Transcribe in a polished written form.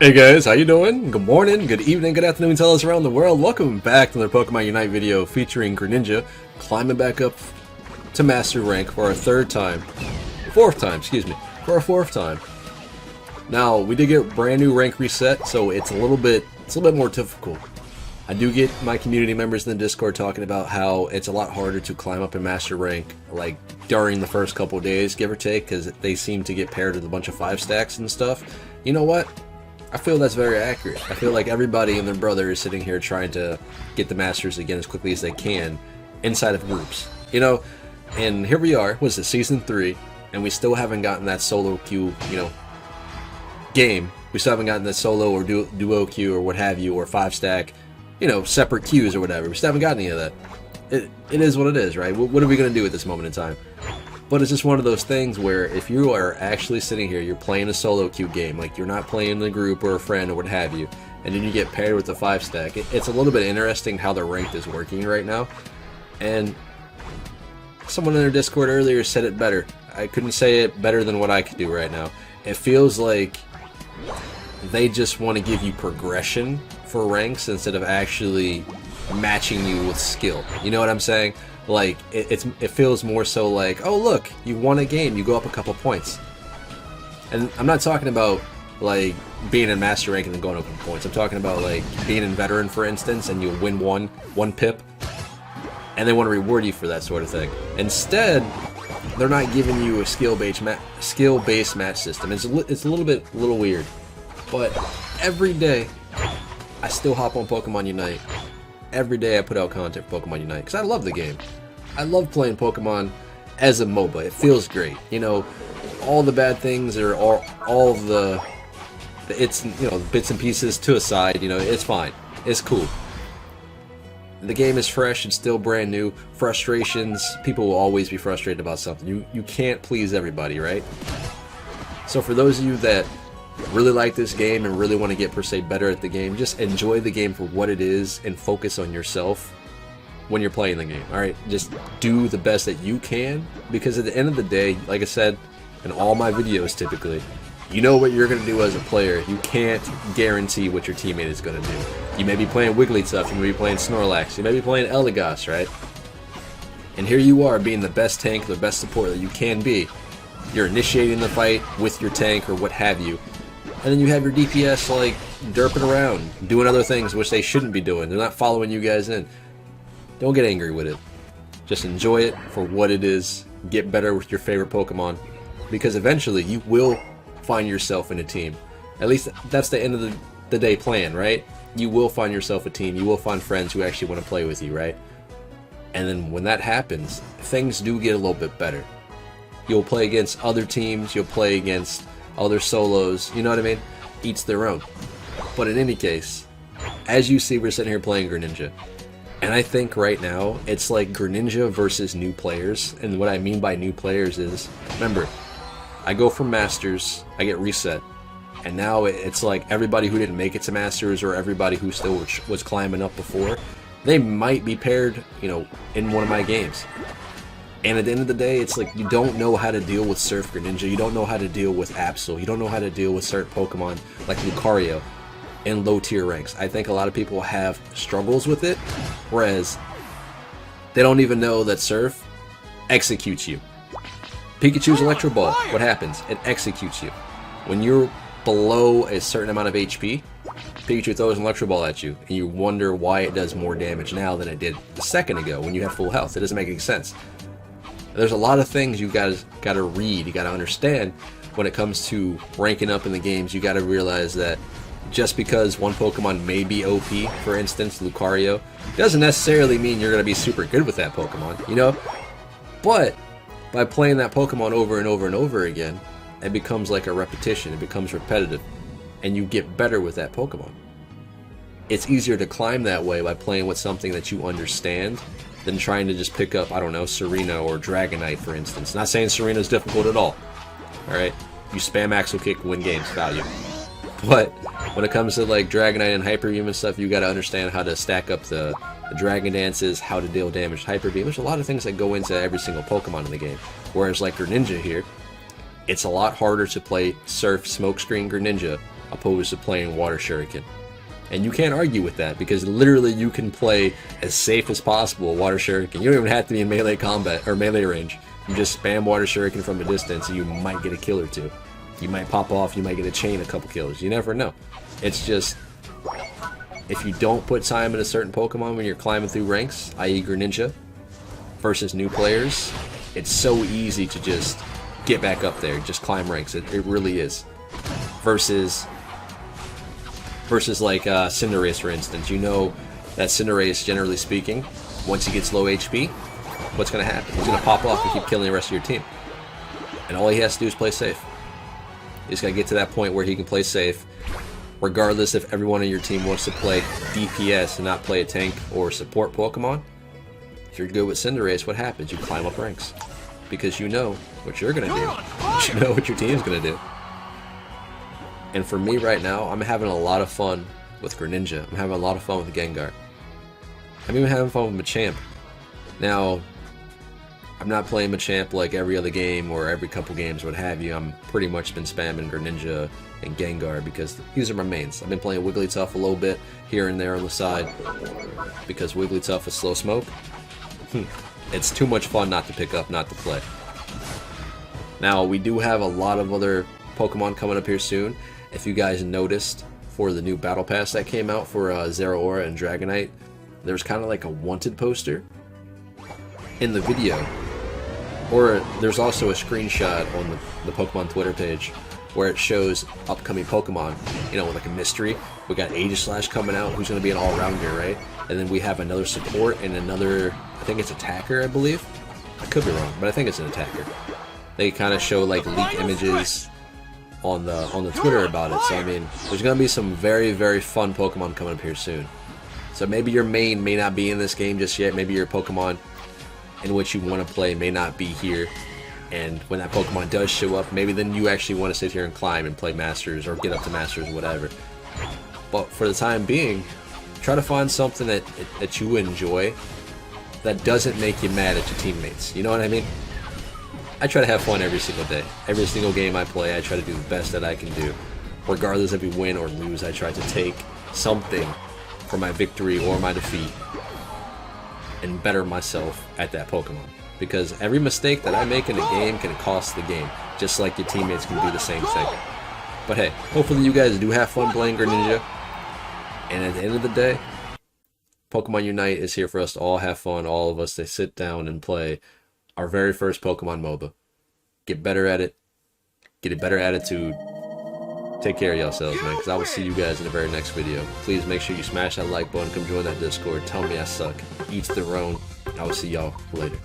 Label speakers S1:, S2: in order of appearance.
S1: Hey guys, how you doing? Good morning, good evening, good afternoon to us around the world. Welcome back to another Pokemon Unite video featuring Greninja climbing back up to Master Rank for our fourth time, for our fourth time. Now, we did get brand new rank reset, so it's a little bit more difficult. I do get my community members in the Discord talking about how it's a lot harder to climb up in Master Rank, like during the first couple of days, give or take, because they seem to get paired with a bunch of 5 stacks and stuff. You know what? I feel that's very accurate. I feel like everybody and their brother is sitting here trying to get the Masters again as quickly as they can inside of groups. You know, and here we are, what is it, Season 3, and we still haven't gotten that solo queue, game. We still haven't gotten that solo or duo queue or what have you, or 5 stack, separate queues or whatever. We still haven't gotten any of that. It is what it is, right? What are we going to do at this moment in time? But it's just one of those things where if you are actually sitting here, you're playing a solo queue game, like you're not playing in a group or a friend or what have you, and then you get paired with a 5 stack, it's a little bit interesting how the ranked is working right now. And someone in their Discord earlier said it better. I couldn't say it better than what I could do right now. It feels like they just want to give you progression for ranks instead of actually matching you with skill. You know what I'm saying? Like, it feels more so like, oh look, you won a game, you go up a couple points. And I'm not talking about, like, being in Master Rank and then going up in points. I'm talking about, like, being in Veteran, for instance, and you win one pip, and they want to reward you for that sort of thing. Instead, they're not giving you a skill-based match system. It's a little weird. But every day, I still hop on Pokemon Unite. Every day I put out content for Pokemon Unite because I love the game. I love playing Pokemon as a MOBA. It feels great. You know, all the bad things or all the bits and pieces to a side. You know, it's fine. It's cool. The game is fresh. It's still brand new. Frustrations. People will always be frustrated about something. You can't please everybody, right? So for those of you that really like this game and really want to get per se better at the game, just enjoy the game for what it is and focus on yourself when you're playing the game. Alright, just do the best that you can, because at the end of the day, like I said in all my videos typically, you know what you're going to do as a player. You can't guarantee what your teammate is going to do. You may be playing Wigglytuff, you may be playing Snorlax, you may be playing Eldegoss, right? And here you are being the best tank, the best support that you can be. You're initiating the fight with your tank or what have you. And then you have your DPS, like, derping around, doing other things which they shouldn't be doing. They're not following you guys in. Don't get angry with it. Just enjoy it for what it is. Get better with your favorite Pokemon. Because eventually, you will find yourself in a team. At least, that's the end of the day plan, right? You will find yourself a team. You will find friends who actually want to play with you, right? And then when that happens, things do get a little bit better. You'll play against other teams. You'll play against other solos, you know what I mean? Each their own. But in any case, as you see, we're sitting here playing Greninja. And I think right now, it's like Greninja versus new players. And what I mean by new players is, remember, I go from Masters, I get reset. And now it's like everybody who didn't make it to Masters or everybody who still was climbing up before, they might be paired, in one of my games. And at the end of the day, it's like you don't know how to deal with Surf Greninja, you don't know how to deal with Absol, you don't know how to deal with certain Pokemon like Lucario in low tier ranks. I think a lot of people have struggles with it, whereas they don't even know that Surf executes you. Pikachu's Electro Ball, what happens? It executes you. When you're below a certain amount of HP, Pikachu throws an Electro Ball at you, and you wonder why it does more damage now than it did a second ago when you had full health. It doesn't make any sense. There's a lot of things you gotta read, you gotta understand when it comes to ranking up in the games. You gotta realize that just because one Pokemon may be OP, for instance, Lucario, doesn't necessarily mean you're gonna be super good with that Pokemon, you know? But by playing that Pokemon over and over and over again, it becomes like a repetition, it becomes repetitive, and you get better with that Pokemon. It's easier to climb that way by playing with something that you understand than trying to just pick up, I don't know, Serena or Dragonite, for instance. Not saying Serena's difficult at all. Alright? You spam Axle Kick, win games, value. But when it comes to like Dragonite and Hyper Beam and stuff, you gotta understand how to stack up the Dragon Dances, how to deal damage to Hyper Beam. There's a lot of things that go into every single Pokemon in the game. Whereas like Greninja here, it's a lot harder to play Surf Smokescreen Greninja opposed to playing Water Shuriken. And you can't argue with that, because literally you can play as safe as possible Water Shuriken. You don't even have to be in melee combat or melee range. You just spam Water Shuriken from a distance and you might get a kill or two. You might pop off, you might get a chain a couple kills. You never know. It's just, if you don't put time in a certain Pokemon when you're climbing through ranks, i.e. Greninja, versus new players, it's so easy to just get back up there, just climb ranks. It really is. Versus like Cinderace, for instance. You know that Cinderace, generally speaking, once he gets low HP, what's going to happen? He's going to pop off and keep killing the rest of your team. And all he has to do is play safe. He's got to get to that point where he can play safe, regardless if everyone on your team wants to play DPS and not play a tank or support Pokemon. If you're good with Cinderace, what happens? You climb up ranks. Because you know what you're going to do. You know what your team's going to do. And for me right now, I'm having a lot of fun with Greninja. I'm having a lot of fun with Gengar. I'm even having fun with Machamp. Now, I'm not playing Machamp like every other game or every couple games, what have you. I'm pretty much been spamming Greninja and Gengar because these are my mains. I've been playing Wigglytuff a little bit here and there on the side because Wigglytuff is slow smoke. It's too much fun not to pick up, not to play. Now, we do have a lot of other Pokemon coming up here soon. If you guys noticed, for the new Battle Pass that came out for Zeraora and Dragonite, there's kind of like a wanted poster in the video. Or there's also a screenshot on the Pokemon Twitter page where it shows upcoming Pokemon, you know, like a mystery. We got Aegislash coming out, who's going to be an all-rounder, right? And then we have another support and another, I think it's attacker, I believe. I could be wrong, but I think it's an attacker. They kind of show like leak images on the Twitter about it. So I mean, there's going to be some very, very fun Pokemon coming up here soon. So maybe your main may not be in this game just yet. Maybe your Pokemon in which you want to play may not be here. And when that Pokemon does show up, maybe then you actually want to sit here and climb and play Masters or get up to Masters or whatever. But for the time being, try to find something that you enjoy that doesn't make you mad at your teammates. You know what I mean? I try to have fun every single day. Every single game I play, I try to do the best that I can do. Regardless if we win or lose, I try to take something for my victory or my defeat and better myself at that Pokemon. Because every mistake that I make in a game can cost the game, just like your teammates can do the same thing. But hey, hopefully you guys do have fun playing Greninja. And at the end of the day, Pokemon Unite is here for us to all have fun, all of us to sit down and play our very first Pokemon MOBA. Get better at it, get a better attitude, take care of yourselves, man, because I will see you guys in the very next video. Please make sure you smash that like button, come join that Discord, tell me I suck, each their own. I will see y'all later.